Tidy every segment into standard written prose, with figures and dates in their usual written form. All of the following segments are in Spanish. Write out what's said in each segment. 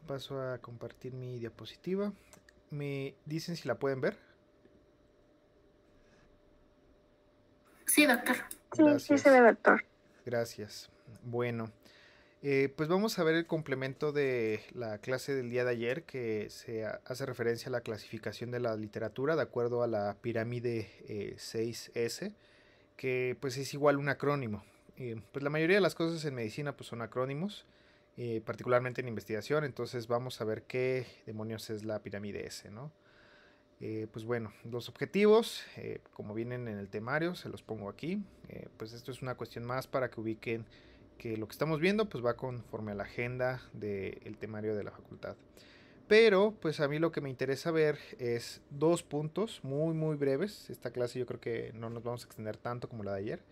paso a compartir mi diapositiva. Me dicen si la pueden ver. Sí, doctor. Gracias. Sí se ve, doctor. Gracias. Bueno, pues vamos a ver el complemento de la clase del día de ayer que hace referencia a la clasificación de la literatura de acuerdo a la pirámide 6S, que pues es igual un acrónimo. Pues la mayoría de las cosas en medicina pues son acrónimos, particularmente en investigación, entonces vamos a ver qué demonios es la pirámide S, ¿no? Pues bueno, los objetivos, como vienen en el temario, se los pongo aquí. Pues esto es una cuestión más para que ubiquen que lo que estamos viendo pues va conforme a la agenda del temario de la facultad. Pero pues a mí lo que me interesa ver es dos puntos muy breves. Esta clase yo creo que no nos vamos a extender tanto como la de ayer,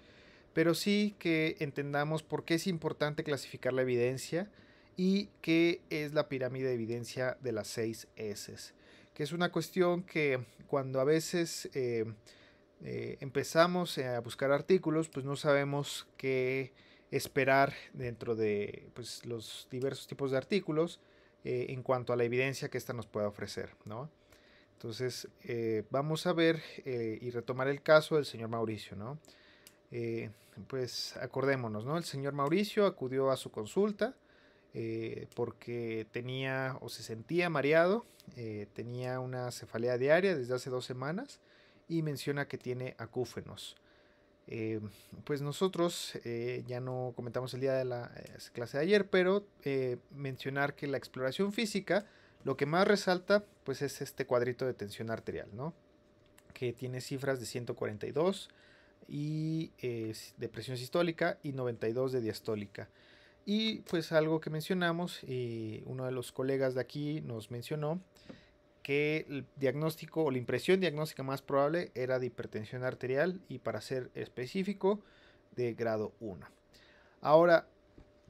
pero sí que entendamos por qué es importante clasificar la evidencia y qué es la pirámide de evidencia de las 6 S, que es una cuestión que cuando a veces empezamos a buscar artículos, pues no sabemos qué esperar dentro de pues, los diversos tipos de artículos en cuanto a la evidencia que ésta nos pueda ofrecer, ¿no? Entonces, vamos a ver y retomar el caso del señor Mauricio, ¿no? Eh, pues acordémonos, ¿no? El señor Mauricio acudió a su consulta porque tenía o se sentía mareado, tenía una cefalea diaria desde hace 2 semanas y menciona que tiene acúfenos. Eh, pues nosotros ya no comentamos el día de la clase de ayer, pero mencionar que la exploración física lo que más resalta pues es este cuadrito de tensión arterial, ¿no? Que tiene cifras de 142 y de presión sistólica y 92 de diastólica. Y pues algo que mencionamos, uno de los colegas de aquí nos mencionó que el diagnóstico o la impresión diagnóstica más probable era de hipertensión arterial y para ser específico de grado 1. Ahora,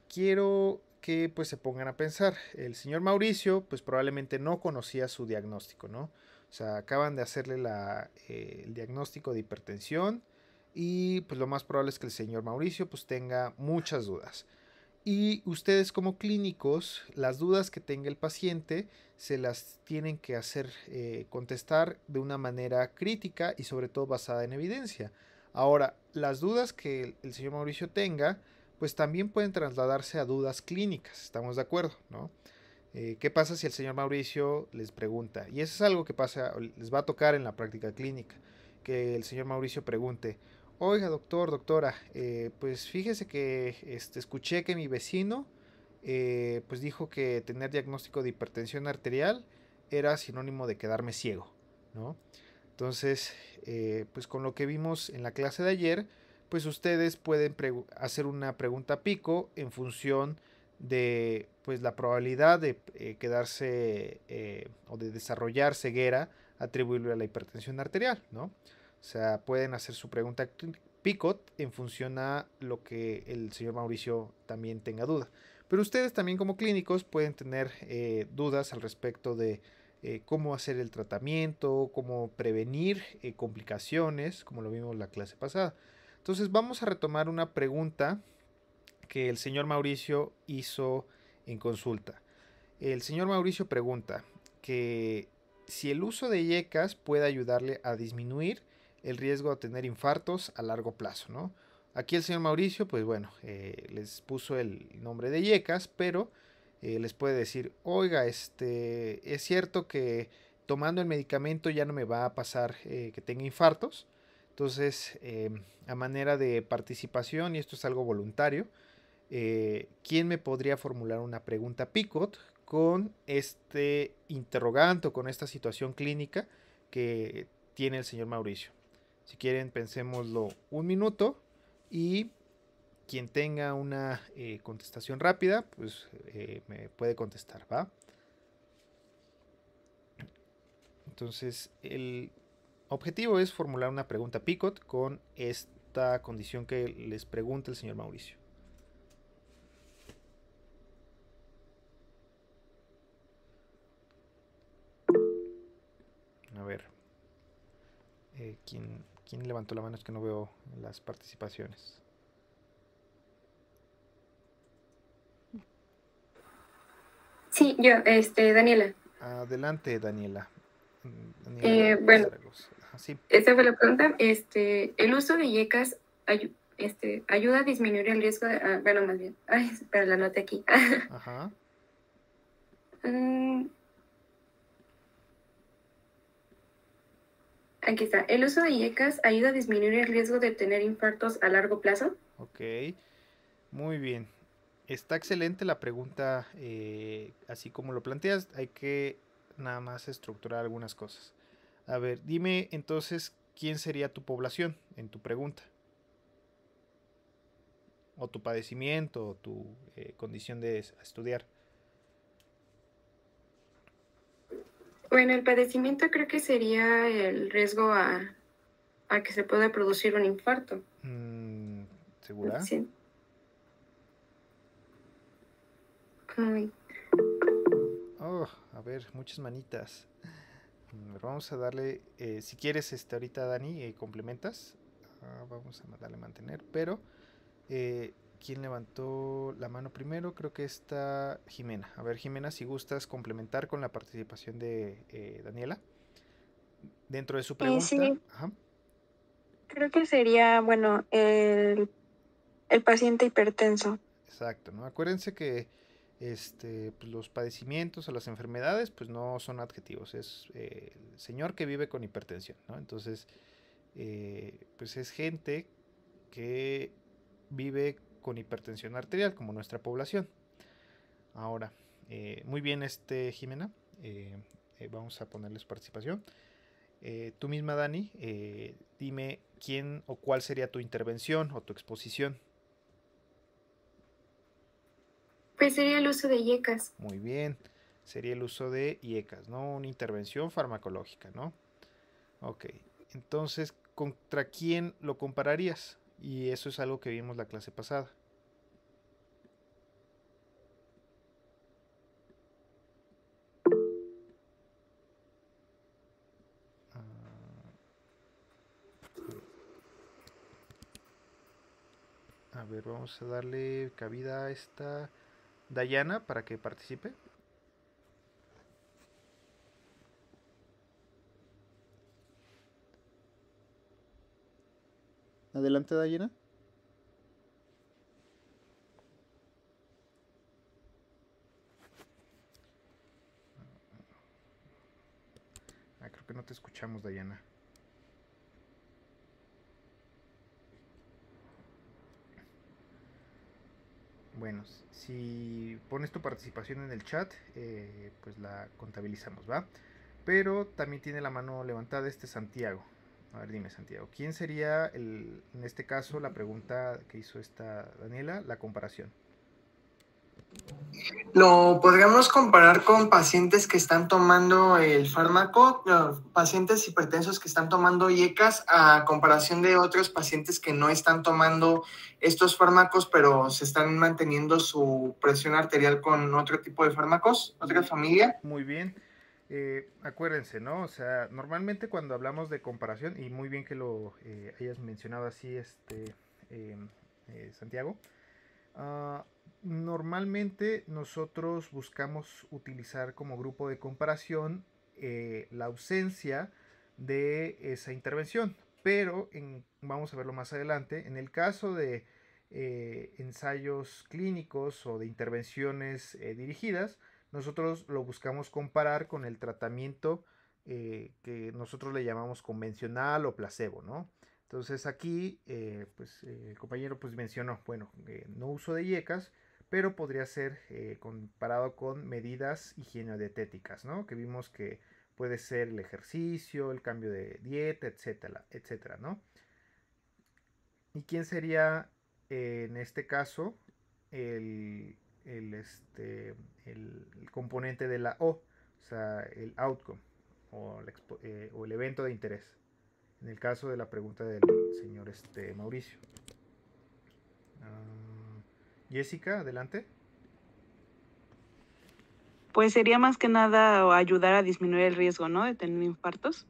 quiero que pues se pongan a pensar, el señor Mauricio pues probablemente no conocía su diagnóstico, ¿no? O sea, acaban de hacerle el diagnóstico de hipertensión y pues lo más probable es que el señor Mauricio pues tenga muchas dudas. Y ustedes como clínicos, las dudas que tenga el paciente se las tienen que hacer contestar de una manera crítica y sobre todo basada en evidencia. Ahora, las dudas que el señor Mauricio tenga, pues también pueden trasladarse a dudas clínicas, estamos de acuerdo, ¿no? ¿Qué pasa si el señor Mauricio les pregunta? Y eso es algo que pasa, les va a tocar en la práctica clínica, que el señor Mauricio pregunte, oiga doctor, doctora, pues fíjese que escuché que mi vecino pues dijo que tener diagnóstico de hipertensión arterial era sinónimo de quedarme ciego, ¿no? Entonces, pues con lo que vimos en la clase de ayer, pues ustedes pueden hacer una pregunta pico en función de pues la probabilidad de quedarse o de desarrollar ceguera atribuible a la hipertensión arterial, ¿no? O sea, pueden hacer su pregunta picot en función a lo que el señor Mauricio también tenga duda. Pero ustedes también como clínicos pueden tener dudas al respecto de cómo hacer el tratamiento, cómo prevenir complicaciones, como lo vimos en la clase pasada. Entonces vamos a retomar una pregunta que el señor Mauricio hizo en consulta. El señor Mauricio pregunta que si el uso de IECAS puede ayudarle a disminuir el riesgo de tener infartos a largo plazo, ¿no? Aquí el señor Mauricio, pues bueno, les puso el nombre de IECAS, pero les puede decir, oiga, es cierto que tomando el medicamento ya no me va a pasar que tenga infartos. Entonces, a manera de participación, y esto es algo voluntario, ¿quién me podría formular una pregunta picot con este interrogante o con esta situación clínica que tiene el señor Mauricio? Si quieren, pensémoslo un minuto y quien tenga una contestación rápida, pues me puede contestar, ¿va? Entonces, el objetivo es formular una pregunta picot con esta condición que les pregunta el señor Mauricio. A ver, ¿quién levantó la mano? Es que no veo las participaciones. Sí, yo, Daniela. Adelante, Daniela. Daniela Bueno, Zaragoza. Sí. esta fue la pregunta. El uso de yecas ayuda a disminuir el riesgo de, bueno, más bien, ay, espera, la nota aquí. Ajá. Mm, Aquí está. ¿El uso de yecas ayuda a disminuir el riesgo de tener infartos a largo plazo? Ok. Muy bien. Está excelente la pregunta, así como lo planteas. Hay que nada más estructurar algunas cosas. A ver, dime entonces quién sería tu población en tu pregunta, o tu padecimiento, o tu condición de estudiar. Bueno, el padecimiento creo que sería el riesgo a que se pueda producir un infarto. ¿Segura? Sí. Ay, Oh, a ver, muchas manitas. Vamos a darle, si quieres, ahorita Dani, complementas. Vamos a darle mantener, pero ¿quién levantó la mano primero? Creo que está Jimena. A ver, Jimena, si gustas complementar con la participación de Daniela dentro de su pregunta. Sí, Ajá, creo que sería, bueno, el paciente hipertenso. exacto, ¿no? Acuérdense que pues, los padecimientos o las enfermedades, pues no son adjetivos, es el señor que vive con hipertensión, ¿no? Entonces, pues es gente que vive con hipertensión arterial, como nuestra población. Ahora, muy bien, Jimena. eh, Vamos a ponerles participación. Tú misma, Dani, dime quién o cuál sería tu intervención o tu exposición. pues sería el uso de yecas. Muy bien, sería el uso de IECAS, ¿no? Una intervención farmacológica, ¿no? Ok, entonces, ¿contra quién lo compararías? Y eso es algo que vimos la clase pasada. Ah, a ver, vamos a darle cabida a esta Dayana para que participe. Adelante, Dayana. Creo que no te escuchamos, Dayana. Bueno, si pones tu participación en el chat, pues la contabilizamos, ¿va? Pero también tiene la mano levantada Santiago. A ver, dime, Santiago, ¿quién sería, en este caso, la pregunta que hizo esta Daniela, la comparación? Lo podríamos comparar con pacientes que están tomando el fármaco, pacientes hipertensos que están tomando IECAS a comparación de otros pacientes que no están tomando estos fármacos, pero se están manteniendo su presión arterial con otro tipo de fármacos, otra familia. Muy bien. Acuérdense, ¿no? O sea, normalmente cuando hablamos de comparación, y muy bien que lo hayas mencionado así, eh, Santiago, Ah, normalmente nosotros buscamos utilizar como grupo de comparación la ausencia de esa intervención, pero vamos a verlo más adelante, en el caso de ensayos clínicos o de intervenciones dirigidas, nosotros lo buscamos comparar con el tratamiento que nosotros le llamamos convencional o placebo, ¿no? Entonces aquí, pues el compañero pues mencionó, bueno, no uso de IECAS, pero podría ser comparado con medidas higienodietéticas, ¿no? Que vimos que puede ser el ejercicio, el cambio de dieta, etcétera, etcétera, ¿no? ¿Y quién sería en este caso el, el, este, el componente de la O, o sea, el outcome o el evento de interés? En el caso de la pregunta del señor Mauricio. Jessica, adelante. Pues sería más que nada ayudar a disminuir el riesgo, ¿no? De tener infartos.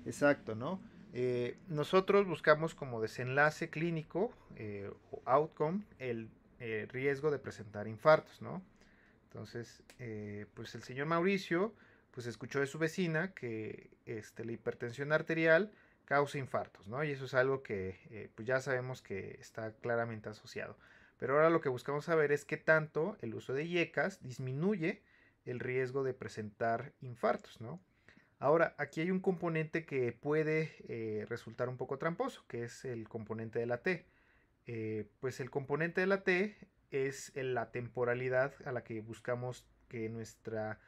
Exacto, ¿no? Nosotros buscamos como desenlace clínico o outcome el riesgo de presentar infartos, ¿no? Entonces, pues el señor Mauricio, pues escuchó de su vecina que la hipertensión arterial causa infartos, ¿no? Y eso es algo que pues ya sabemos que está claramente asociado. Pero ahora lo que buscamos saber es qué tanto el uso de IECAS disminuye el riesgo de presentar infartos, ¿no? Ahora, aquí hay un componente que puede resultar un poco tramposo, que es el componente de la T. Pues el componente de la T es la temporalidad a la que buscamos que nuestra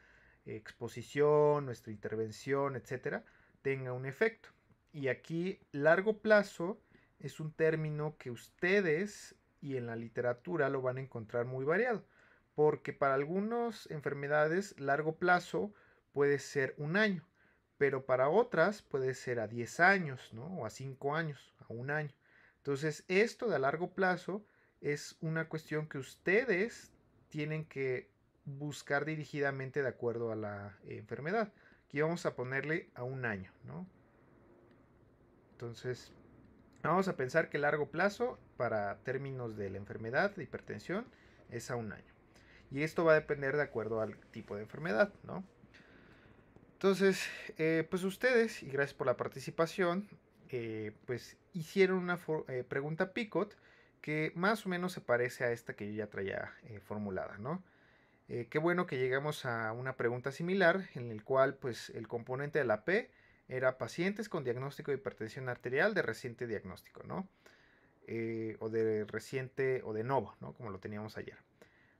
exposición, nuestra intervención, etcétera, tenga un efecto. Y aquí largo plazo es un término que ustedes y en la literatura lo van a encontrar muy variado, porque para algunas enfermedades largo plazo puede ser un año, pero para otras puede ser a 10 años, ¿no? O a 5 años, a un año. Entonces, esto de a largo plazo es una cuestión que ustedes tienen que buscar dirigidamente de acuerdo a la enfermedad. Aquí vamos a ponerle a un año, ¿no? Entonces, vamos a pensar que largo plazo para términos de la enfermedad de hipertensión es a un año. Y esto va a depender de acuerdo al tipo de enfermedad, ¿no? Entonces, pues ustedes, y gracias por la participación, pues hicieron una pregunta Picot que más o menos se parece a esta que yo ya traía formulada, ¿no? Qué bueno que llegamos a una pregunta similar en el cual pues el componente de la P era pacientes con diagnóstico de hipertensión arterial de reciente diagnóstico, ¿no? O de reciente o de novo, ¿no? Como lo teníamos ayer.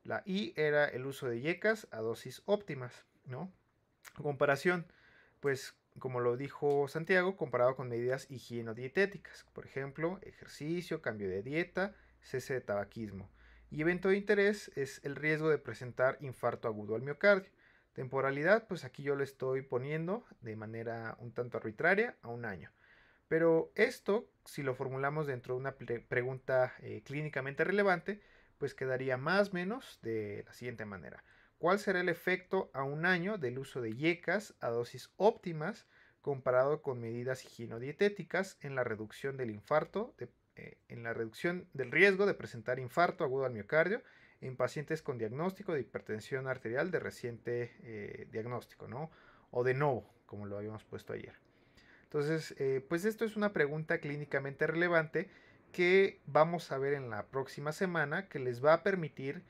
La I era el uso de IECAS a dosis óptimas, ¿no? Comparación, pues como lo dijo Santiago, comparado con medidas higienodietéticas, por ejemplo, ejercicio, cambio de dieta, cese de tabaquismo. Y evento de interés es el riesgo de presentar infarto agudo al miocardio. Temporalidad, pues aquí yo lo estoy poniendo de manera un tanto arbitraria a un año. Pero esto, si lo formulamos dentro de una pregunta clínicamente relevante, pues quedaría más o menos de la siguiente manera. ¿Cuál será el efecto a un año del uso de IECAS a dosis óptimas comparado con medidas higienodietéticas en la reducción del infarto, en la reducción del riesgo de presentar infarto agudo al miocardio en pacientes con diagnóstico de hipertensión arterial de reciente diagnóstico, ¿no? O de novo, como lo habíamos puesto ayer. Entonces, pues esto es una pregunta clínicamente relevante que vamos a ver en la próxima semana que les va a permitir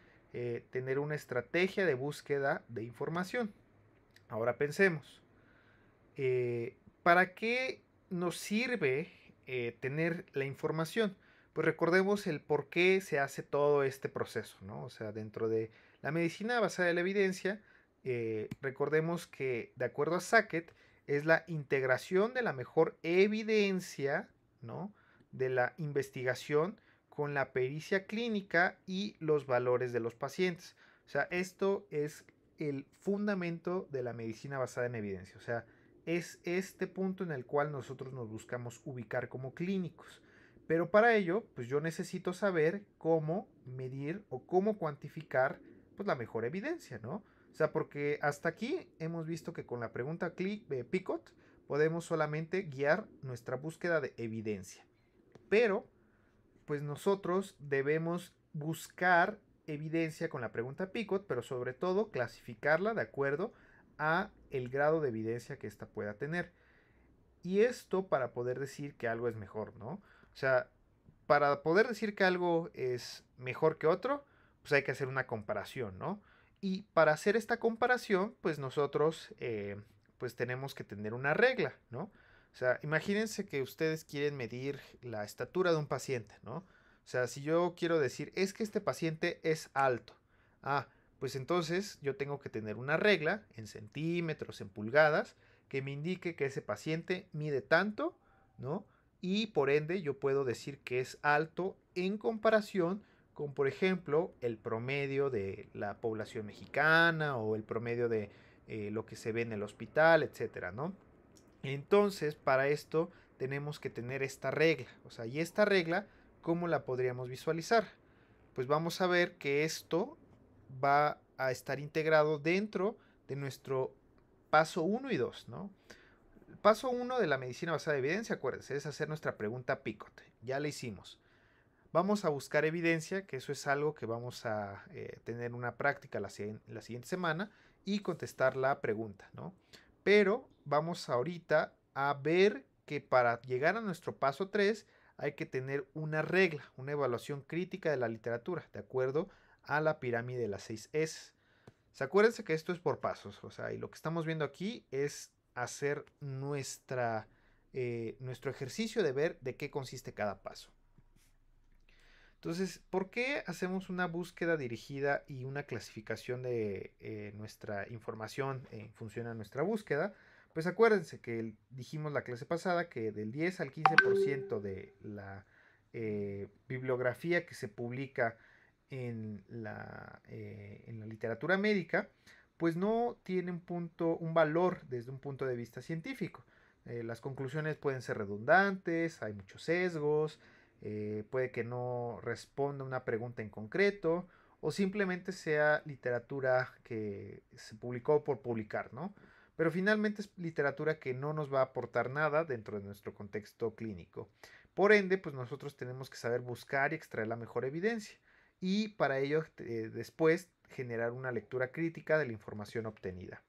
tener una estrategia de búsqueda de información. Ahora pensemos, ¿para qué nos sirve tener la información? Pues recordemos el por qué se hace todo este proceso, ¿no? O sea, dentro de la medicina basada en la evidencia, recordemos que de acuerdo a Sackett, es la integración de la mejor evidencia, ¿no? De la investigación con la pericia clínica y los valores de los pacientes. O sea, esto es el fundamento de la medicina basada en evidencia. O sea, es este punto en el cual nosotros nos buscamos ubicar como clínicos. Pero para ello, pues yo necesito saber cómo medir o cómo cuantificar pues, la mejor evidencia, ¿no? O sea, porque hasta aquí hemos visto que con la pregunta Picot podemos solamente guiar nuestra búsqueda de evidencia. Pero, pues nosotros debemos buscar evidencia con la pregunta Picot, pero sobre todo clasificarla de acuerdo a el grado de evidencia que ésta pueda tener. Y esto para poder decir que algo es mejor, ¿no? O sea, para poder decir que algo es mejor que otro, pues hay que hacer una comparación, ¿no? Y para hacer esta comparación, pues nosotros pues tenemos que tener una regla, ¿no? O sea, imagínense que ustedes quieren medir la estatura de un paciente, ¿no? O sea, si yo quiero decir, es que este paciente es alto. Ah, pues entonces yo tengo que tener una regla en centímetros, en pulgadas, que me indique que ese paciente mide tanto, ¿no? Y por ende yo puedo decir que es alto en comparación con, por ejemplo, el promedio de la población mexicana o el promedio de lo que se ve en el hospital, etcétera, ¿no? Entonces, para esto tenemos que tener esta regla, o sea, y esta regla, ¿cómo la podríamos visualizar? Pues vamos a ver que esto va a estar integrado dentro de nuestro paso 1 y 2, ¿no? El paso 1 de la medicina basada en evidencia, acuérdense, es hacer nuestra pregunta Picot. Ya la hicimos. vamos a buscar evidencia, que eso es algo que vamos a tener una práctica la siguiente semana y contestar la pregunta, ¿no? Pero vamos ahorita a ver que para llegar a nuestro paso 3 hay que tener una regla, una evaluación crítica de la literatura, de acuerdo a la pirámide de las 6 S. Acuérdense que esto es por pasos, o sea, y lo que estamos viendo aquí es hacer nuestro ejercicio de ver de qué consiste cada paso. Entonces, ¿por qué hacemos una búsqueda dirigida y una clasificación de nuestra información en función a nuestra búsqueda? Pues acuérdense que dijimos la clase pasada que del 10 al 15% de la bibliografía que se publica en la literatura médica, pues no tiene un valor desde un punto de vista científico. Las conclusiones pueden ser redundantes, hay muchos sesgos, puede que no responda una pregunta en concreto o simplemente sea literatura que se publicó por publicar, ¿no? Pero finalmente es literatura que no nos va a aportar nada dentro de nuestro contexto clínico. Por ende, pues nosotros tenemos que saber buscar y extraer la mejor evidencia y para ello después generar una lectura crítica de la información obtenida.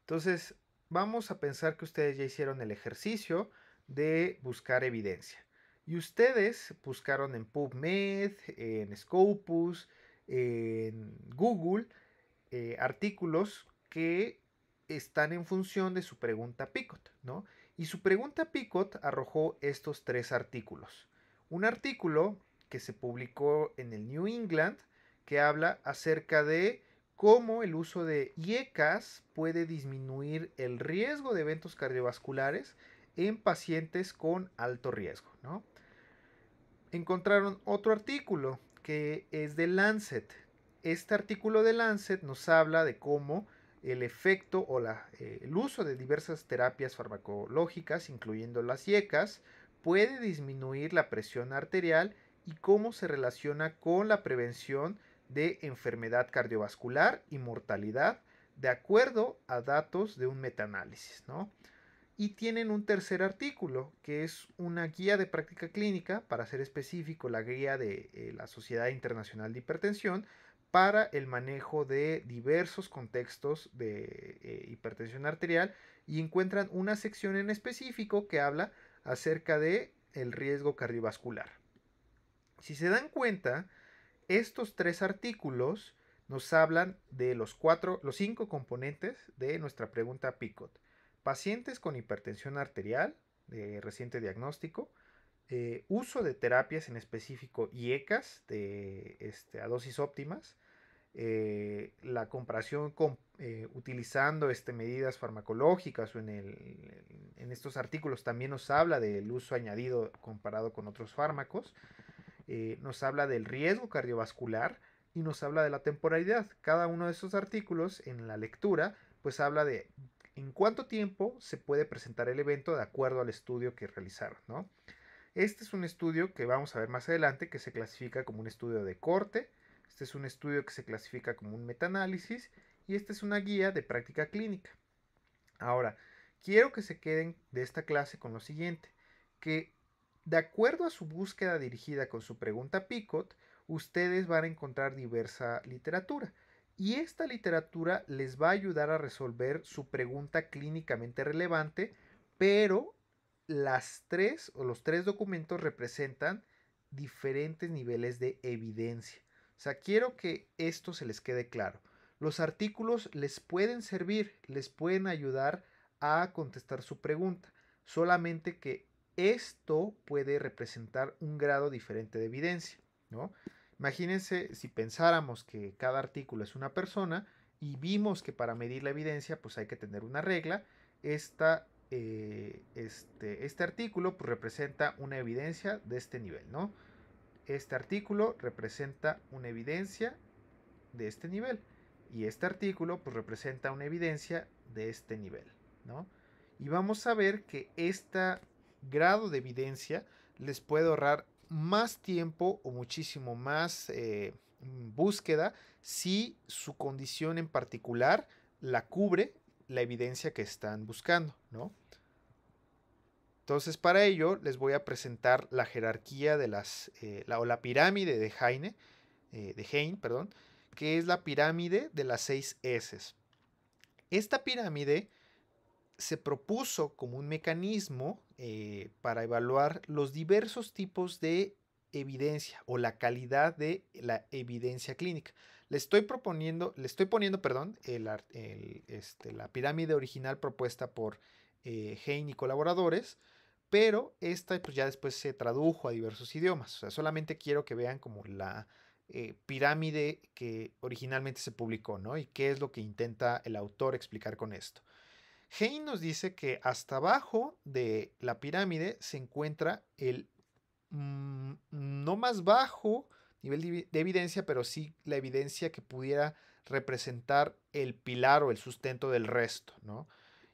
Entonces, vamos a pensar que ustedes ya hicieron el ejercicio de buscar evidencia. Y ustedes buscaron en PubMed, en Scopus, en Google, artículos que están en función de su pregunta Picot, ¿no? Y su pregunta Picot arrojó estos 3 artículos. Un artículo que se publicó en el New England que habla acerca de cómo el uso de IECAS puede disminuir el riesgo de eventos cardiovasculares en pacientes con alto riesgo, ¿no? Encontraron otro artículo que es de Lancet. Este artículo de Lancet nos habla de cómo el efecto o el uso de diversas terapias farmacológicas, incluyendo las IECAS, puede disminuir la presión arterial y cómo se relaciona con la prevención de enfermedad cardiovascular y mortalidad, de acuerdo a datos de un metaanálisis, ¿no? Y tienen un tercer artículo, que es una guía de práctica clínica, para ser específico, la guía de la Sociedad Internacional de Hipertensión, para el manejo de diversos contextos de hipertensión arterial, y encuentran una sección en específico que habla acerca de el riesgo cardiovascular. Si se dan cuenta, estos 3 artículos nos hablan de los 5 componentes de nuestra pregunta Picot. Pacientes con hipertensión arterial de reciente diagnóstico, uso de terapias en específico IECAS a dosis óptimas, la comparación utilizando medidas farmacológicas o en estos artículos también nos habla del uso añadido comparado con otros fármacos, nos habla del riesgo cardiovascular y nos habla de la temporalidad. Cada uno de esos artículos en la lectura pues habla de en cuánto tiempo se puede presentar el evento de acuerdo al estudio que realizaron, ¿no? Este es un estudio que vamos a ver más adelante que se clasifica como un estudio de corte, este es un estudio que se clasifica como un metaanálisis y esta es una guía de práctica clínica. Ahora, quiero que se queden de esta clase con lo siguiente, que de acuerdo a su búsqueda dirigida con su pregunta Picot, ustedes van a encontrar diversa literatura. Y esta literatura les va a ayudar a resolver su pregunta clínicamente relevante, pero los 3 documentos representan diferentes niveles de evidencia. O sea, quiero que esto se les quede claro. Los artículos les pueden servir, les pueden ayudar a contestar su pregunta, solamente que esto puede representar un grado diferente de evidencia, ¿no? Imagínense si pensáramos que cada artículo es una persona y vimos que para medir la evidencia pues hay que tener una regla. Este artículo pues representa una evidencia de este nivel, ¿no? Este artículo representa una evidencia de este nivel y este artículo pues representa una evidencia de este nivel, ¿no? Y vamos a ver que este grado de evidencia les puede ahorrar más tiempo o muchísimo más búsqueda si su condición en particular la cubre la evidencia que están buscando, ¿no? Entonces, para ello les voy a presentar la jerarquía de la pirámide de Hein, perdón, que es la pirámide de las 6 S. Esta pirámide se propuso como un mecanismo para evaluar los diversos tipos de evidencia o la calidad de la evidencia clínica. Le estoy poniendo, perdón, la pirámide original propuesta por Hein y colaboradores, pero esta pues, ya después se tradujo a diversos idiomas. O sea, solamente quiero que vean como la pirámide que originalmente se publicó, ¿no? Y qué es lo que intenta el autor explicar con esto. Hein nos dice que hasta abajo de la pirámide se encuentra el no más bajo nivel de evidencia, pero sí la evidencia que pudiera representar el pilar o el sustento del resto, ¿no?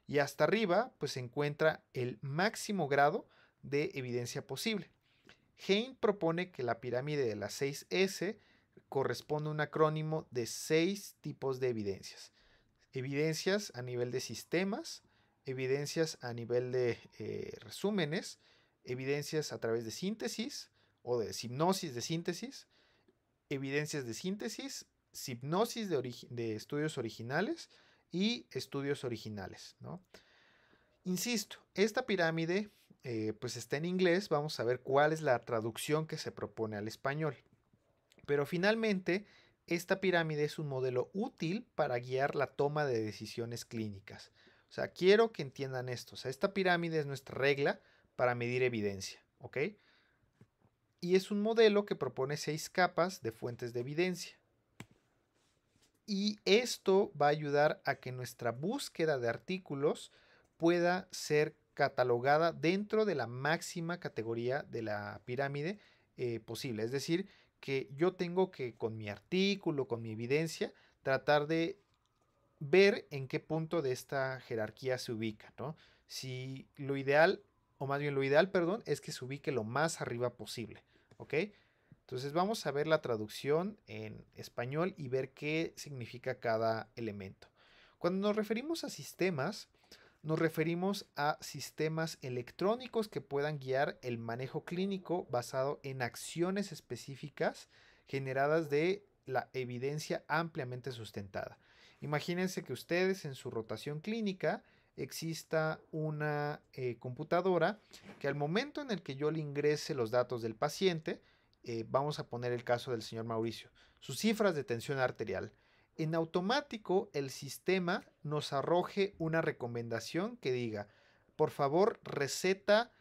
Y hasta arriba, pues se encuentra el máximo grado de evidencia posible. Hein propone que la pirámide de las 6 S corresponde a un acrónimo de 6 tipos de evidencias. Evidencias a nivel de sistemas, evidencias a nivel de resúmenes, evidencias a través de síntesis o de hipnosis de síntesis, evidencias de síntesis, hipnosis de estudios originales y estudios originales, ¿no? Insisto, esta pirámide pues está en inglés, vamos a ver cuál es la traducción que se propone al español. Pero finalmente, esta pirámide es un modelo útil para guiar la toma de decisiones clínicas. O sea, quiero que entiendan esto. O sea, esta pirámide es nuestra regla para medir evidencia, ¿ok? Y es un modelo que propone 6 capas de fuentes de evidencia. Y esto va a ayudar a que nuestra búsqueda de artículos pueda ser catalogada dentro de la máxima categoría de la pirámide posible. Es decir, que yo tengo que con mi artículo, con mi evidencia, tratar de ver en qué punto de esta jerarquía se ubica, ¿no? Si lo ideal, o más bien lo ideal, perdón, es que se ubique lo más arriba posible, ¿ok? Entonces vamos a ver la traducción en español y ver qué significa cada elemento. Cuando nos referimos a sistemas, nos referimos a sistemas electrónicos que puedan guiar el manejo clínico basado en acciones específicas generadas de la evidencia ampliamente sustentada. Imagínense que ustedes en su rotación clínica exista una computadora que al momento en el que yo le ingrese los datos del paciente, vamos a poner el caso del señor Mauricio, sus cifras de tensión arterial, en automático el sistema nos arroje una recomendación que diga, por favor, receta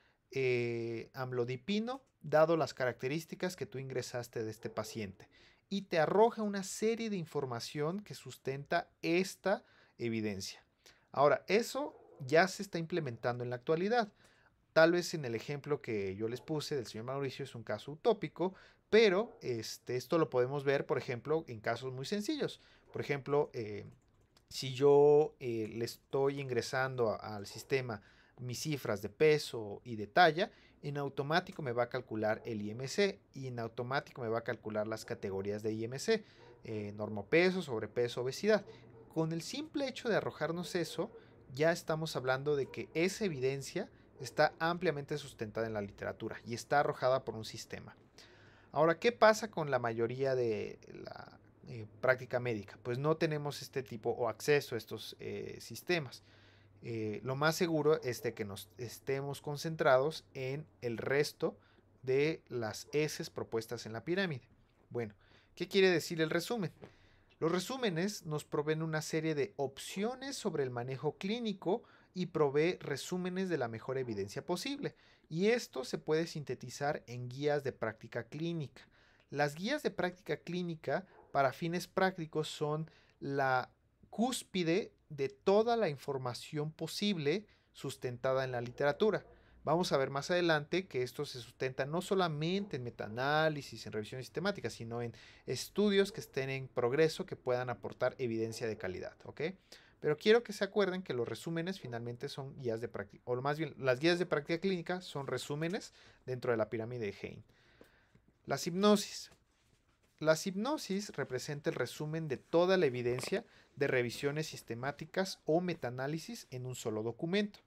amlodipino, dado las características que tú ingresaste de este paciente. Y te arroja una serie de información que sustenta esta evidencia. Ahora, eso ya se está implementando en la actualidad. Tal vez en el ejemplo que yo les puse del señor Mauricio es un caso utópico, pero esto lo podemos ver, por ejemplo, en casos muy sencillos. Por ejemplo, si yo le estoy ingresando al sistema mis cifras de peso y de talla, en automático me va a calcular el IMC y en automático me va a calcular las categorías de IMC, normopeso, sobrepeso, obesidad. Con el simple hecho de arrojarnos eso, ya estamos hablando de que esa evidencia está ampliamente sustentada en la literatura y está arrojada por un sistema. Ahora, ¿qué pasa con la mayoría de la práctica médica? Pues no tenemos este tipo o acceso a estos sistemas. Lo más seguro es de que nos estemos concentrados en el resto de las S propuestas en la pirámide. Bueno, ¿qué quiere decir el resumen? Los resúmenes nos proveen una serie de opciones sobre el manejo clínico y provee resúmenes de la mejor evidencia posible. Y esto se puede sintetizar en guías de práctica clínica. Las guías de práctica clínica para fines prácticos son la cúspide de toda la información posible sustentada en la literatura. Vamos a ver más adelante que esto se sustenta no solamente en metaanálisis, en revisión sistemática, sino en estudios que estén en progreso que puedan aportar evidencia de calidad, ¿ok? Pero quiero que se acuerden que los resúmenes finalmente son guías de práctica, o más bien las guías de práctica clínica son resúmenes dentro de la pirámide de Hein. Las hipnosis. Las hipnosis representa el resumen de toda la evidencia de revisiones sistemáticas o metaanálisis en un solo documento.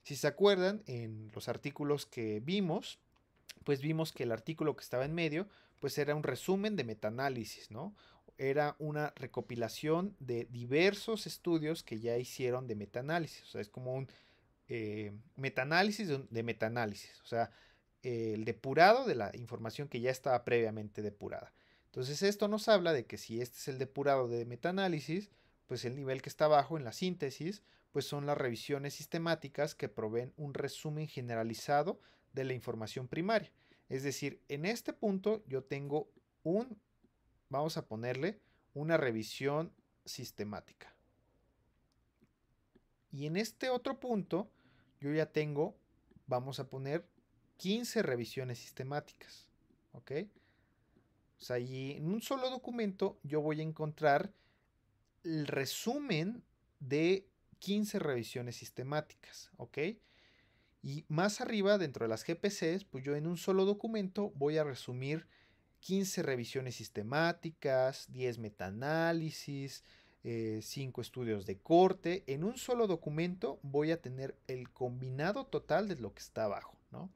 Si se acuerdan, en los artículos que vimos, pues vimos que el artículo que estaba en medio, pues era un resumen de metaanálisis, ¿no? Era una recopilación de diversos estudios que ya hicieron de metaanálisis, o sea, es como un metaanálisis de metaanálisis, o sea, el depurado de la información que ya estaba previamente depurada. Entonces esto nos habla de que si este es el depurado de metaanálisis, pues el nivel que está abajo en la síntesis, pues son las revisiones sistemáticas que proveen un resumen generalizado de la información primaria. Es decir, en este punto yo tengo vamos a ponerle una revisión sistemática. Y en este otro punto yo ya tengo, vamos a poner 15 revisiones sistemáticas. ¿Ok? O sea, y en un solo documento yo voy a encontrar el resumen de 15 revisiones sistemáticas. ¿Ok? Y más arriba, dentro de las GPCs, pues yo en un solo documento voy a resumir 15 revisiones sistemáticas, 10 metaanálisis, 5 estudios de corte. En un solo documento voy a tener el combinado total de lo que está abajo, ¿no?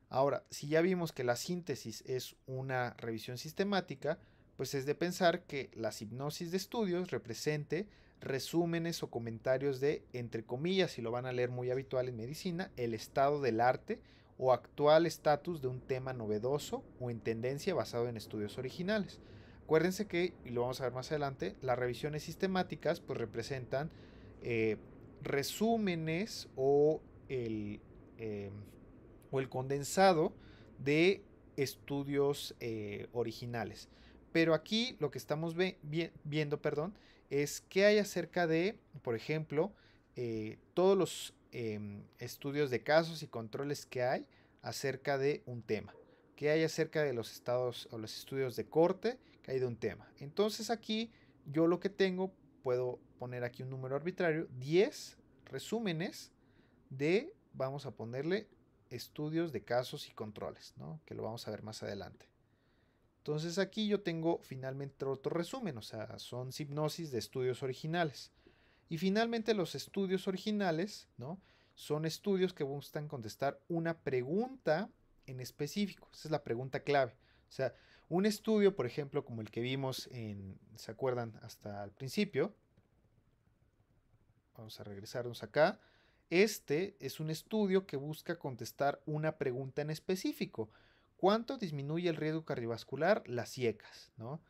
Ahora, si ya vimos que la síntesis es una revisión sistemática, pues es de pensar que la hipnosis de estudios represente resúmenes o comentarios de, entre comillas, si lo van a leer muy habitual en medicina, el estado del arte o actual estatus de un tema novedoso o en tendencia basado en estudios originales. Acuérdense que, y lo vamos a ver más adelante, las revisiones sistemáticas pues representan resúmenes o el condensado de estudios originales. Pero aquí lo que estamos viendo, perdón, es qué hay acerca de, por ejemplo, todos los estudios de casos y controles que hay acerca de un tema. ¿Qué hay acerca de los estados o los estudios de corte que hay de un tema? Entonces aquí yo lo que tengo, puedo poner aquí un número arbitrario, 10 resúmenes de, vamos a ponerle, estudios de casos y controles, ¿no? Que lo vamos a ver más adelante. Entonces aquí yo tengo finalmente otro resumen, o sea, son hipnosis de estudios originales. Y finalmente los estudios originales, ¿no? Son estudios que buscan contestar una pregunta en específico. Esa es la pregunta clave. O sea, un estudio, por ejemplo, como el que vimos ¿se acuerdan? Hasta el principio. Vamos a regresarnos acá. Este es un estudio que busca contestar una pregunta en específico. ¿Cuánto disminuye el riesgo cardiovascular? Las IECAS, ¿no?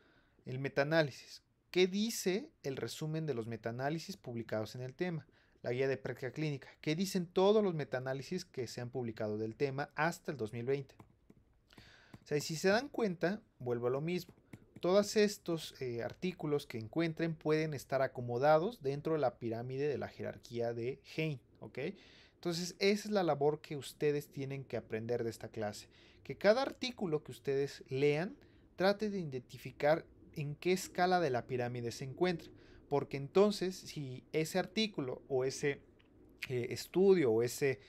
El metaanálisis. ¿Qué dice el resumen de los metaanálisis publicados en el tema? La guía de práctica clínica. ¿Qué dicen todos los metaanálisis que se han publicado del tema hasta el 2020? O sea, y si se dan cuenta, vuelvo a lo mismo. Todos estos artículos que encuentren pueden estar acomodados dentro de la pirámide de la jerarquía de Hein, ¿ok? Entonces, esa es la labor que ustedes tienen que aprender de esta clase. Que cada artículo que ustedes lean trate de identificar en qué escala de la pirámide se encuentra. Porque entonces, si ese artículo o ese estudio o ese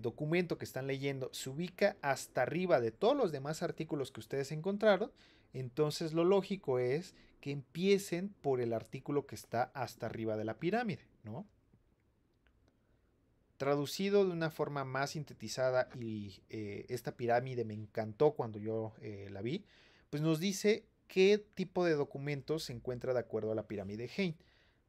documento que están leyendo se ubica hasta arriba de todos los demás artículos que ustedes encontraron, entonces lo lógico es que empiecen por el artículo que está hasta arriba de la pirámide, ¿no? Traducido de una forma más sintetizada, y esta pirámide me encantó cuando yo la vi, pues nos dice qué tipo de documentos se encuentra de acuerdo a la pirámide Hein.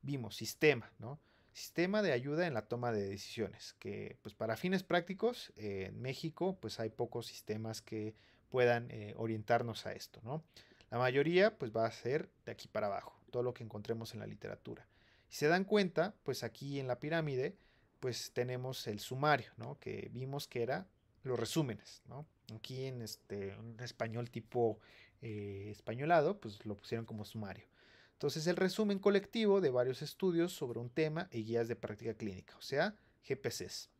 Vimos sistema, ¿no? Sistema de ayuda en la toma de decisiones, que pues para fines prácticos en México pues hay pocos sistemas que puedan orientarnos a esto, ¿no? La mayoría pues va a ser de aquí para abajo, todo lo que encontremos en la literatura. Si se dan cuenta, pues aquí en la pirámide pues tenemos el sumario, ¿no? Que vimos que era los resúmenes, ¿no? Aquí en un español tipo españolado, pues lo pusieron como sumario. Entonces, el resumen colectivo de varios estudios sobre un tema y guías de práctica clínica, o sea, GPCs.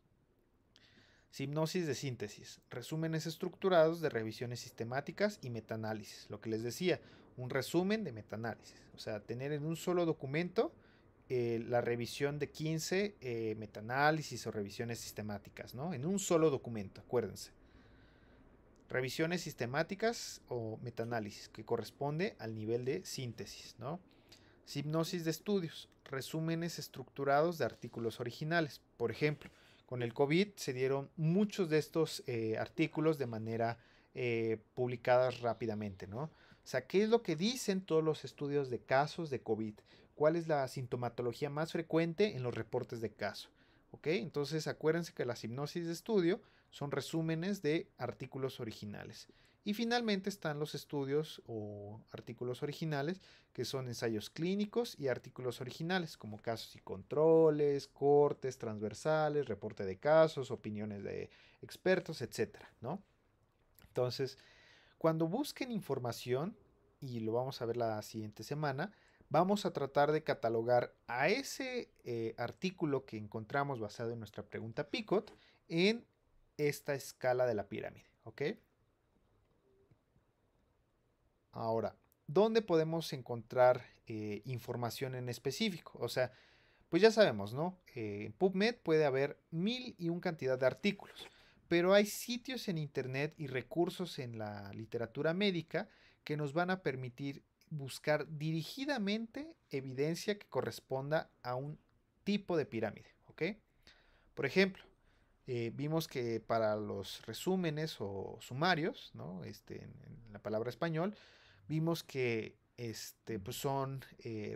Hipnosis de síntesis, resúmenes estructurados de revisiones sistemáticas y metaanálisis. Lo que les decía, un resumen de metaanálisis. O sea, tener en un solo documento la revisión de 15 metaanálisis o revisiones sistemáticas, ¿no? En un solo documento, acuérdense. Revisiones sistemáticas o metaanálisis, que corresponde al nivel de síntesis, ¿no? Hipnosis de estudios, resúmenes estructurados de artículos originales. Por ejemplo, Con el COVID se dieron muchos de estos artículos de manera publicadas rápidamente, ¿no? O sea, ¿qué es lo que dicen todos los estudios de casos de COVID? ¿Cuál es la sintomatología más frecuente en los reportes de caso? ¿Ok? Entonces acuérdense que las hipnosis de estudio son resúmenes de artículos originales. Y finalmente están los estudios o artículos originales, que son ensayos clínicos y artículos originales, como casos y controles, cortes transversales, reporte de casos, opiniones de expertos, etcétera, ¿no? Entonces, cuando busquen información, y lo vamos a ver la siguiente semana, vamos a tratar de catalogar a ese artículo que encontramos basado en nuestra pregunta Picot en esta escala de la pirámide, ¿ok? Ahora, ¿dónde podemos encontrar información en específico? O sea, pues ya sabemos, ¿no? En PubMed puede haber 1001 cantidad de artículos, pero hay sitios en internet y recursos en la literatura médica que nos van a permitir buscar dirigidamente evidencia que corresponda a un tipo de pirámide, ¿ok? Por ejemplo, vimos que para los resúmenes o sumarios, ¿no? En la palabra español, vimos que pues son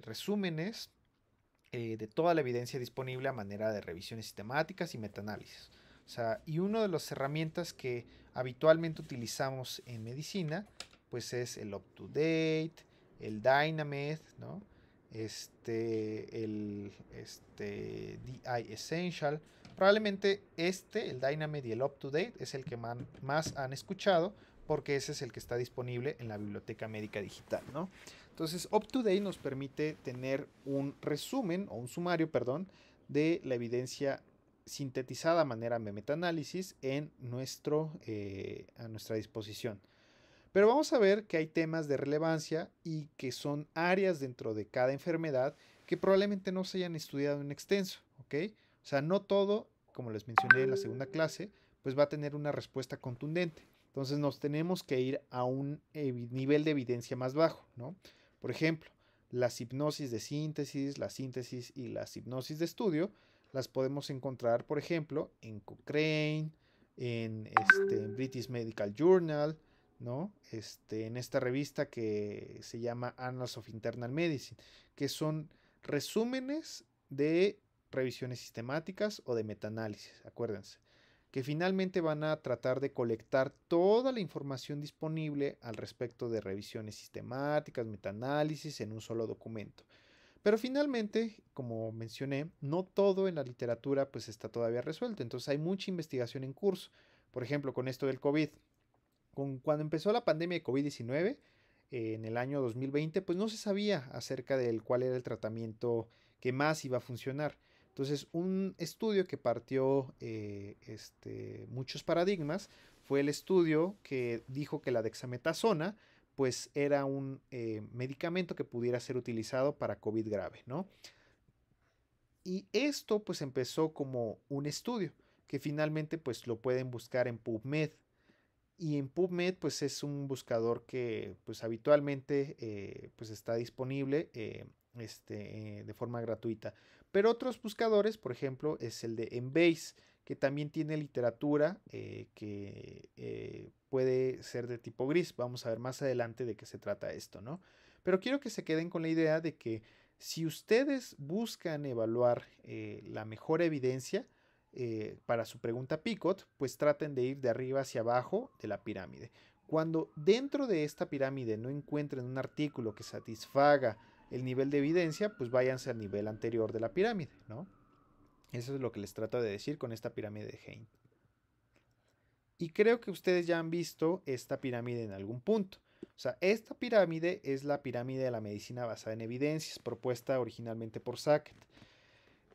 resúmenes de toda la evidencia disponible a manera de revisiones sistemáticas y metaanálisis. O sea, y una de las herramientas que habitualmente utilizamos en medicina, pues es el UpToDate, el Dynamed, ¿no? DI Essential. Probablemente el Dynamed y el UpToDate, es el que más han escuchado, porque ese es el que está disponible en la biblioteca médica digital, ¿no? Entonces, UpToDate nos permite tener un resumen o un sumario, perdón, de la evidencia sintetizada a manera de metaanálisis a nuestra disposición. Pero vamos a ver que hay temas de relevancia y que son áreas dentro de cada enfermedad que probablemente no se hayan estudiado en extenso, ¿ok? O sea, no todo, como les mencioné en la segunda clase, pues va a tener una respuesta contundente. Entonces nos tenemos que ir a un nivel de evidencia más bajo, ¿no? Por ejemplo, las hipnosis de síntesis, la síntesis y las hipnosis de estudio las podemos encontrar, por ejemplo, en Cochrane, en British Medical Journal, ¿no? En esta revista que se llama Annals of Internal Medicine, que son resúmenes de revisiones sistemáticas o de metaanálisis, acuérdense, que finalmente van a tratar de colectar toda la información disponible al respecto de revisiones sistemáticas, metaanálisis en un solo documento. Pero finalmente, como mencioné, no todo en la literatura pues está todavía resuelto, entonces hay mucha investigación en curso. Por ejemplo, con esto del COVID, cuando empezó la pandemia de COVID-19 en el año 2020, pues no se sabía acerca del cuál era el tratamiento que más iba a funcionar. Entonces, un estudio que partió muchos paradigmas fue el estudio que dijo que la dexametasona pues era un medicamento que pudiera ser utilizado para COVID grave, ¿no? Y esto pues empezó como un estudio que finalmente pues lo pueden buscar en PubMed. Y en PubMed pues es un buscador que pues habitualmente pues está disponible de forma gratuita. Pero otros buscadores, por ejemplo, es el de Embase, que también tiene literatura que puede ser de tipo gris. Vamos a ver más adelante de qué se trata esto, ¿no? Pero quiero que se queden con la idea de que si ustedes buscan evaluar la mejor evidencia, para su pregunta Picot, pues traten de ir de arriba hacia abajo de la pirámide. Cuando dentro de esta pirámide no encuentren un artículo que satisfaga el nivel de evidencia, pues váyanse al nivel anterior de la pirámide, ¿no? Eso es lo que les trato de decir con esta pirámide de Hein. Y creo que ustedes ya han visto esta pirámide en algún punto. O sea, esta pirámide es la pirámide de la medicina basada en evidencias, propuesta originalmente por Sackett.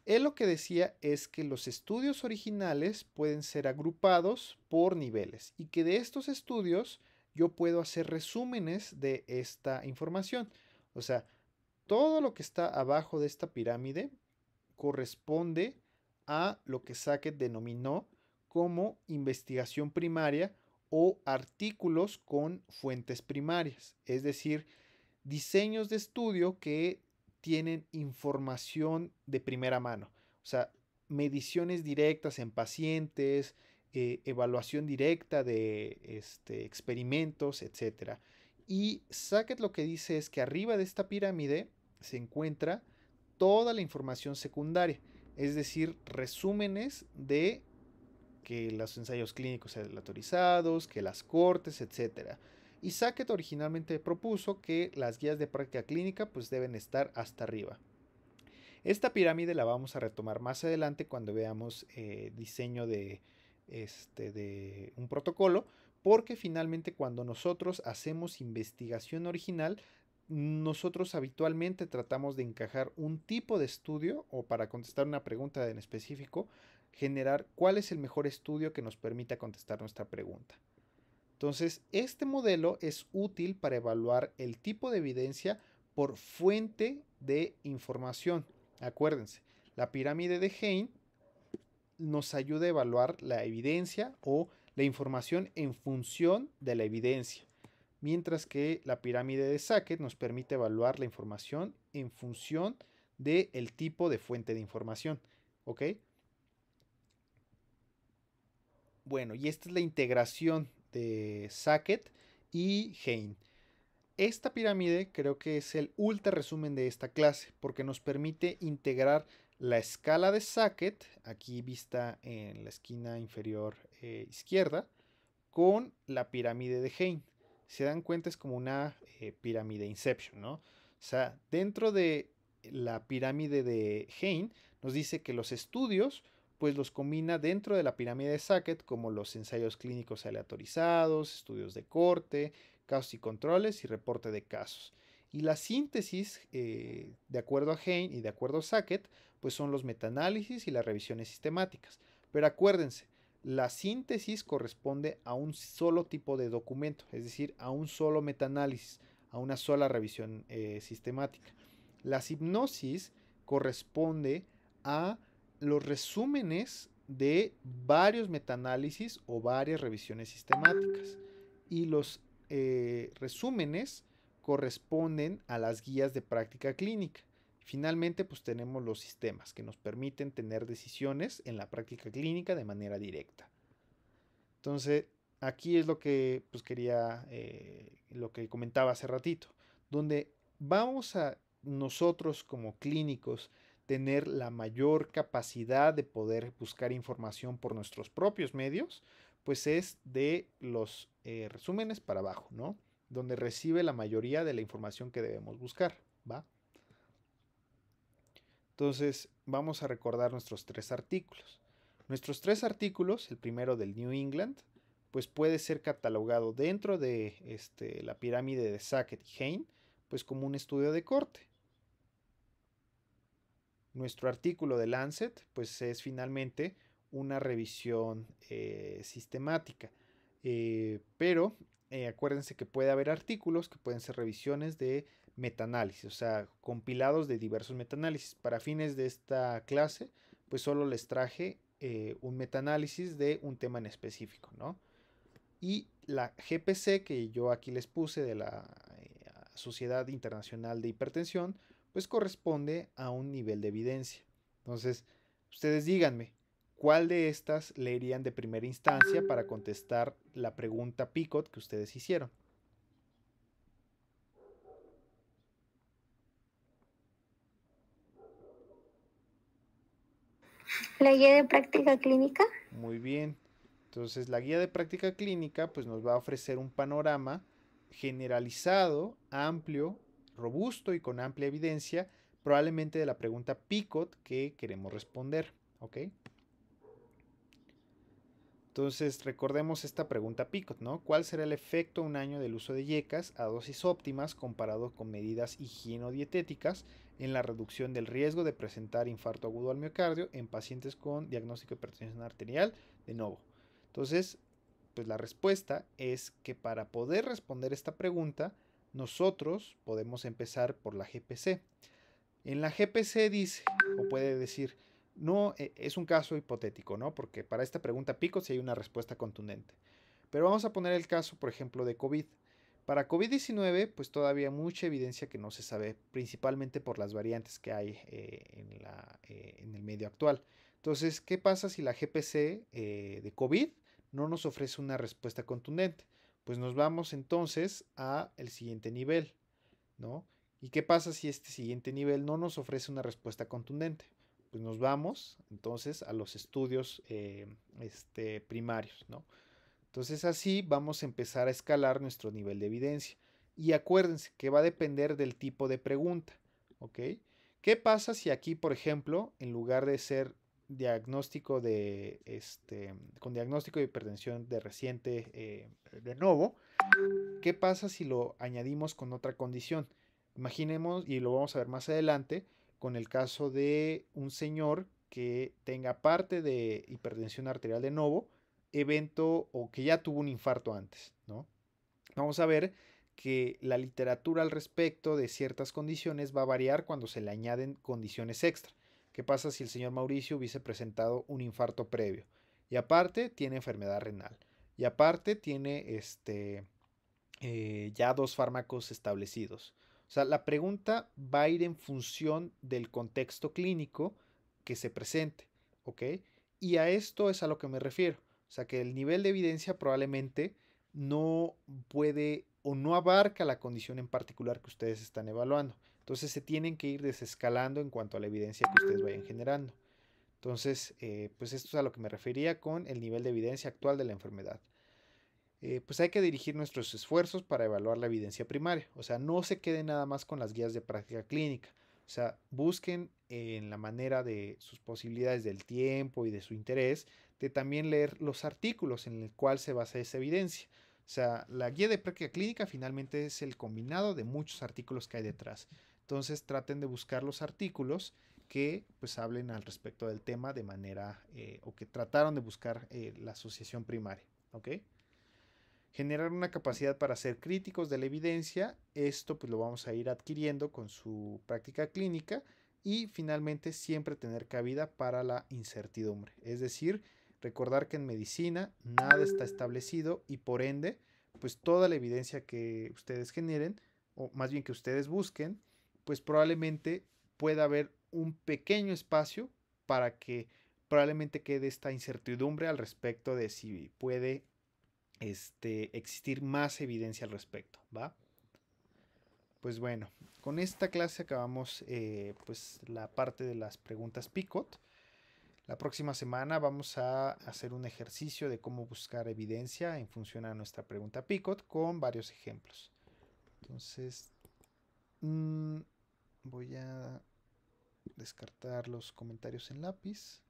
Él lo que decía es que los estudios originales pueden ser agrupados por niveles y que de estos estudios yo puedo hacer resúmenes de esta información. O sea, todo lo que está abajo de esta pirámide corresponde a lo que Sackett denominó como investigación primaria o artículos con fuentes primarias, es decir, diseños de estudio que tienen información de primera mano. O sea, mediciones directas en pacientes, evaluación directa de experimentos, etc. Y Sackett lo que dice es que arriba de esta pirámide se encuentra toda la información secundaria, es decir, resúmenes de que los ensayos clínicos aleatorizados, que las cortes, etc. Y Sackett originalmente propuso que las guías de práctica clínica pues deben estar hasta arriba. Esta pirámide la vamos a retomar más adelante cuando veamos diseño de un protocolo, porque finalmente cuando nosotros hacemos investigación original, nosotros habitualmente tratamos de encajar un tipo de estudio o para contestar una pregunta en específico, generar cuál es el mejor estudio que nos permita contestar nuestra pregunta. Entonces, este modelo es útil para evaluar el tipo de evidencia por fuente de información. Acuérdense, la pirámide de Hein nos ayuda a evaluar la evidencia o la información en función de la evidencia, mientras que la pirámide de Sackett nos permite evaluar la información en función del tipo de fuente de información. ¿Ok? Bueno, y esta es la integración de Sackett y Hein. Esta pirámide creo que es el ultra resumen de esta clase porque nos permite integrar la escala de Sackett, aquí vista en la esquina inferior izquierda, con la pirámide de Hein. Se dan cuenta, es como una pirámide Inception, ¿no? O sea, dentro de la pirámide de Hein nos dice que los estudios pues los combina dentro de la pirámide de Sackett como los ensayos clínicos aleatorizados, estudios de corte, casos y controles y reporte de casos. Y la síntesis, de acuerdo a Hein y de acuerdo a Sackett, pues son los metaanálisis y las revisiones sistemáticas. Pero acuérdense, la síntesis corresponde a un solo tipo de documento, es decir, a un solo metaanálisis, a una sola revisión sistemática. La hipnosis corresponde a los resúmenes de varios metaanálisis o varias revisiones sistemáticas. Y los resúmenes corresponden a las guías de práctica clínica. Finalmente, pues tenemos los sistemas que nos permiten tener decisiones en la práctica clínica de manera directa. Entonces, aquí es lo que pues quería, lo que comentaba hace ratito, donde vamos a nosotros como clínicos tener la mayor capacidad de poder buscar información por nuestros propios medios, pues es de los resúmenes para abajo, ¿no? Donde recibe la mayoría de la información que debemos buscar, ¿va? Entonces, vamos a recordar nuestros 3 artículos. Nuestros 3 artículos, el primero del New England, pues puede ser catalogado dentro de la pirámide de Sackett y Hein, pues como un estudio de corte. Nuestro artículo de Lancet, pues es finalmente una revisión sistemática. Pero acuérdense que puede haber artículos que pueden ser revisiones de metaanálisis, o sea, compilados de diversos metaanálisis. Para fines de esta clase, pues solo les traje un metaanálisis de un tema en específico, ¿no? Y la GPC que yo aquí les puse de la Sociedad Internacional de Hipertensión, pues corresponde a un nivel de evidencia. Entonces, ustedes díganme, ¿cuál de estas leerían de primera instancia para contestar la pregunta Picot que ustedes hicieron? La guía de práctica clínica. Muy bien. Entonces, la guía de práctica clínica pues nos va a ofrecer un panorama generalizado, amplio, robusto y con amplia evidencia, probablemente de la pregunta Picot que queremos responder, ¿ok? Entonces, recordemos esta pregunta Picot, ¿no? ¿Cuál será el efecto un año del uso de IECAS a dosis óptimas comparado con medidas higienodietéticas en la reducción del riesgo de presentar infarto agudo al miocardio en pacientes con diagnóstico de hipertensión arterial de nuevo? Entonces, pues la respuesta es que para poder responder esta pregunta, nosotros podemos empezar por la GPC. En la GPC dice, o puede decir, no, es un caso hipotético, ¿no? Porque para esta pregunta Picot sí hay una respuesta contundente. Pero vamos a poner el caso, por ejemplo, de COVID. Para COVID-19, pues todavía mucha evidencia que no se sabe, principalmente por las variantes que hay en el medio actual. Entonces, ¿qué pasa si la GPC de COVID no nos ofrece una respuesta contundente? Pues nos vamos entonces a el siguiente nivel, ¿no? ¿Y qué pasa si este siguiente nivel no nos ofrece una respuesta contundente? Pues nos vamos entonces a los estudios primarios, ¿no? Entonces así vamos a empezar a escalar nuestro nivel de evidencia. Y acuérdense que va a depender del tipo de pregunta, ¿ok? ¿Qué pasa si aquí, por ejemplo, en lugar de ser diagnóstico con diagnóstico de hipertensión de reciente de nuevo, qué pasa si lo añadimos con otra condición? Imaginemos, y lo vamos a ver más adelante, con el caso de un señor que tenga parte de hipertensión arterial de nuevo, evento o que ya tuvo un infarto antes, ¿no? Vamos a ver que la literatura al respecto de ciertas condiciones va a variar cuando se le añaden condiciones extra. ¿Qué pasa si el señor Mauricio hubiese presentado un infarto previo? Y aparte tiene enfermedad renal. Y aparte tiene ya 2 fármacos establecidos. O sea, la pregunta va a ir en función del contexto clínico que se presente, ¿ok? Y a esto es a lo que me refiero. O sea, que el nivel de evidencia probablemente no puede o no abarca la condición en particular que ustedes están evaluando. Entonces se tienen que ir desescalando en cuanto a la evidencia que ustedes vayan generando. Entonces, pues esto es a lo que me refería con el nivel de evidencia actual de la enfermedad. Pues hay que dirigir nuestros esfuerzos para evaluar la evidencia primaria. O sea, no se queden nada más con las guías de práctica clínica. O sea, busquen en la manera de sus posibilidades del tiempo y de su interés, de también leer los artículos en el cual se basa esa evidencia. O sea, la guía de práctica clínica finalmente es el combinado de muchos artículos que hay detrás. Entonces traten de buscar los artículos que pues hablen al respecto del tema de manera o que trataron de buscar la asociación primaria. ¿Ok? Generar una capacidad para ser críticos de la evidencia, esto pues lo vamos a ir adquiriendo con su práctica clínica y finalmente siempre tener cabida para la incertidumbre, es decir, recordar que en medicina nada está establecido y por ende pues toda la evidencia que ustedes generen o más bien que ustedes busquen pues probablemente pueda haber un pequeño espacio para que probablemente quede esta incertidumbre al respecto de si puede existir más evidencia al respecto, ¿va? Pues bueno, con esta clase acabamos pues la parte de las preguntas Picot. La próxima semana vamos a hacer un ejercicio de cómo buscar evidencia en función a nuestra pregunta Picot con varios ejemplos. Entonces, voy a descartar los comentarios en lápiz.